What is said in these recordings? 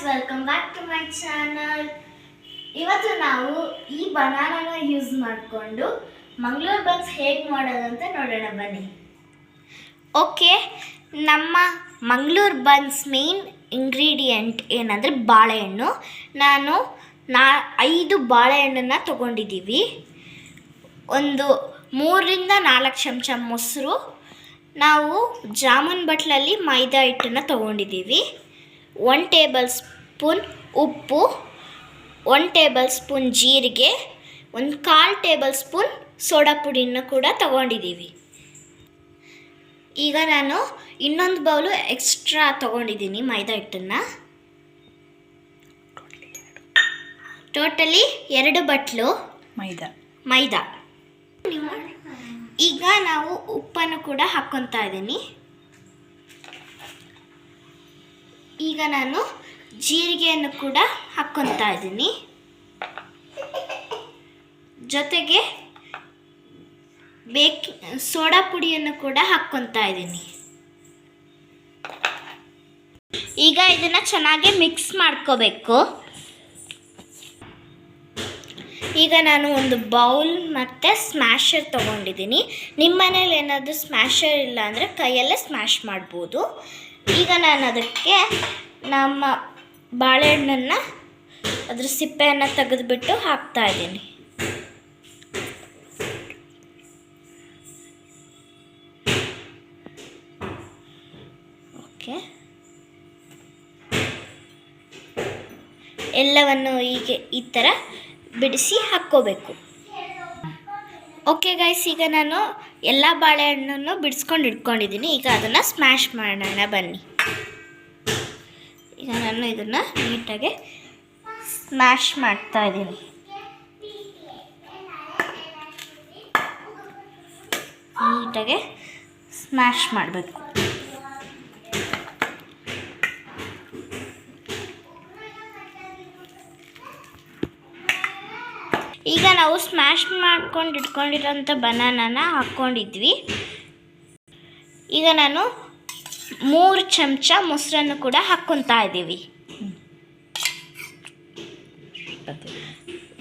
Welcome back to my channel. ಇವತ್ತು ನಾವು ಈ ಬನಾನಾನ ಯೂಸ್ ಮಾಡಿಕೊಂಡು ಮಂಗಳೂರು ಬನ್ಸ್ ಹೇಗೆ ಮಾಡೋದಂತ ನೋಡೋಣ ಬನ್ನಿ. ಓಕೆ, ನಮ್ಮ ಮಂಗಳೂರು ಬನ್ಸ್ ಮೇನ್ ಇಂಗ್ರೀಡಿಯೆಂಟ್ ಏನಂದರೆ ಬಾಳೆಹಣ್ಣು. ನಾನು 5 ಬಾಳೆಹಣ್ಣನ್ನು ತೊಗೊಂಡಿದ್ದೀವಿ. ಒಂದು 3-4 ಚಮಚ ಮೊಸರು, ನಾವು ಜಾಮೂನ್ ಬಟ್ಲಲ್ಲಿ ಮೈದಾ ಹಿಟ್ಟನ್ನು ತೊಗೊಂಡಿದ್ದೀವಿ. 1 ಟೇಬಲ್ ಸ್ಪೂನ್ ಉಪ್ಪು, 1 ಟೇಬಲ್ ಸ್ಪೂನ್ ಜೀರಿಗೆ, 1/4 ಟೇಬಲ್ ಸ್ಪೂನ್ ಸೋಡಾ ಪುಡಿಯನ್ನು ಕೂಡ ತೊಗೊಂಡಿದ್ದೀವಿ. ಈಗ ನಾನು ಇನ್ನೊಂದು ಬೌಲು ಎಕ್ಸ್ಟ್ರಾ ತೊಗೊಂಡಿದ್ದೀನಿ ಮೈದಾ ಹಿಟ್ಟನ್ನು. ಟೋಟಲಿ 2 ಬಟ್ಲು ಮೈದಾ. ಈಗ ನಾವು ಉಪ್ಪನ್ನು ಕೂಡ ಹಾಕ್ಕೊತಾ ಇದ್ದೀನಿ. ಈಗ ನಾನು ಜೀರಿಗೆಯನ್ನು ಕೂಡ ಹಾಕ್ಕೊತಾ ಇದ್ದೀನಿ. ಜೊತೆಗೆ ಸೋಡಾ ಪುಡಿಯನ್ನು ಕೂಡ ಹಾಕ್ಕೊತಾ ಇದ್ದೀನಿ. ಈಗ ಇದನ್ನು ಚೆನ್ನಾಗಿ ಮಿಕ್ಸ್ ಮಾಡ್ಕೋಬೇಕು. ಈಗ ನಾನು ಒಂದು ಬೌಲ್ ಮತ್ತು ಸ್ಮ್ಯಾಶರ್ ತೊಗೊಂಡಿದ್ದೀನಿ. ನಿಮ್ಮ ಮನೇಲಿ ಏನಾದರೂ ಸ್ಮ್ಯಾಶರ್ ಇಲ್ಲ ಅಂದರೆ ಕೈಯಲ್ಲೇ ಸ್ಮ್ಯಾಶ್ ಮಾಡ್ಬೋದು. ಈಗ ನಾನು ಅದಕ್ಕೆ ನಮ್ಮ ಬಾಳೆಹಣ್ಣನ್ನು ಅದ್ರ ಸಿಪ್ಪೆಯನ್ನು ತೆಗೆದುಬಿಟ್ಟು ಹಾಕ್ತಾ ಇದ್ದೀನಿ. ಓಕೆ, ಎಲ್ಲವನ್ನು ಹೀಗೆ ಈ ಥರ ಬಿಡಿಸಿ ಹಾಕ್ಕೋಬೇಕು. ಓಕೆ ಗೈಸ್, ಈಗ ನಾನು ಎಲ್ಲ ಬಾಳೆಹಣ್ಣನ್ನು ಬಿಡಿಸ್ಕೊಂಡು ಇಟ್ಕೊಂಡಿದ್ದೀನಿ. ಈಗ ಅದನ್ನು ಸ್ಮ್ಯಾಶ್ ಮಾಡೋಣ ಬನ್ನಿ. ಈಗ ನಾನು ಇದನ್ನು ನೀಟಾಗಿ ಸ್ಮ್ಯಾಶ್ ಮಾಡ್ತಾ ಇದ್ದೀನಿ. ನೀಟಾಗಿ ಸ್ಮ್ಯಾಶ್ ಮಾಡಬೇಕು. ಈಗ ನಾವು ಸ್ಮ್ಯಾಶ್ ಮಾಡ್ಕೊಂಡು ಇಟ್ಕೊಂಡಿರೋಂಥ ಬನಾನಾನ ಹಾಕ್ಕೊಂಡಿದ್ವಿ. ಈಗ ನಾನು 3 ಚಮಚ ಮೊಸರನ್ನು ಕೂಡ ಹಾಕ್ಕೊತಾ ಇದ್ದೀವಿ.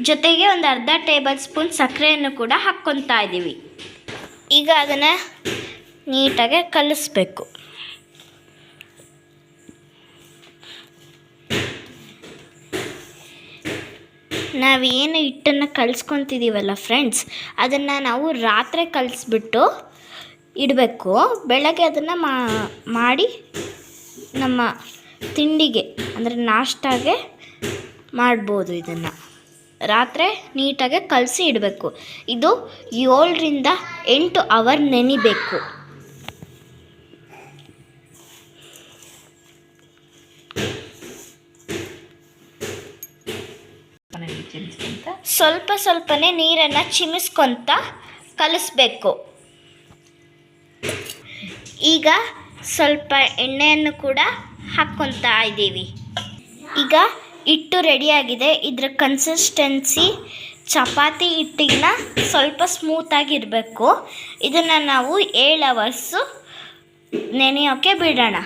ಜೊತೆಗೆ ಒಂದು ಅರ್ಧ ಟೇಬಲ್ ಸ್ಪೂನ್ ಸಕ್ಕರೆಯನ್ನು ಕೂಡ ಹಾಕ್ಕೊತಾ ಇದ್ದೀವಿ. ಈಗ ಅದನ್ನು ನೀಟಾಗಿ ಕಲಿಸ್ಬೇಕು. ನಾವೇನು ಹಿಟ್ಟನ್ನು ಕಲಿಸ್ಕೊತಿದ್ದೀವಲ್ಲ ಫ್ರೆಂಡ್ಸ್, ಅದನ್ನು ನಾವು ರಾತ್ರಿ ಕಲಿಸ್ಬಿಟ್ಟು ಇಡಬೇಕು. ಬೆಳಗ್ಗೆ ಅದನ್ನು ಮಾಡಿ ನಮ್ಮ ತಿಂಡಿಗೆ ಅಂದರೆ ನಾಷ್ಟಾಗೆ ಮಾಡ್ಬೋದು. ಇದನ್ನು ರಾತ್ರಿ ನೀಟಾಗಿ ಕಲಸಿ ಇಡಬೇಕು. ಇದು 7-8 ಅವರ್ ನೆನಿಬೇಕು. ಸ್ವಲ್ಪನೇ ನೀರನ್ನು ಚಿಮಿಸ್ಕೊತ ಕಲಿಸ್ಬೇಕು. ಈಗ ಸ್ವಲ್ಪ ಎಣ್ಣೆಯನ್ನು ಕೂಡ ಹಾಕ್ಕೊತಾ ಇದ್ದೀವಿ. ಈಗ ಹಿಟ್ಟು ರೆಡಿಯಾಗಿದೆ. ಇದರ ಕನ್ಸಿಸ್ಟೆನ್ಸಿ ಚಪಾತಿ ಹಿಟ್ಟಿನ ಸ್ವಲ್ಪ ಸ್ಮೂತಾಗಿರಬೇಕು. ಇದನ್ನು ನಾವು 7 ಅವರ್ಸು ನೆನೆಯೋಕ್ಕೆ ಬಿಡೋಣ.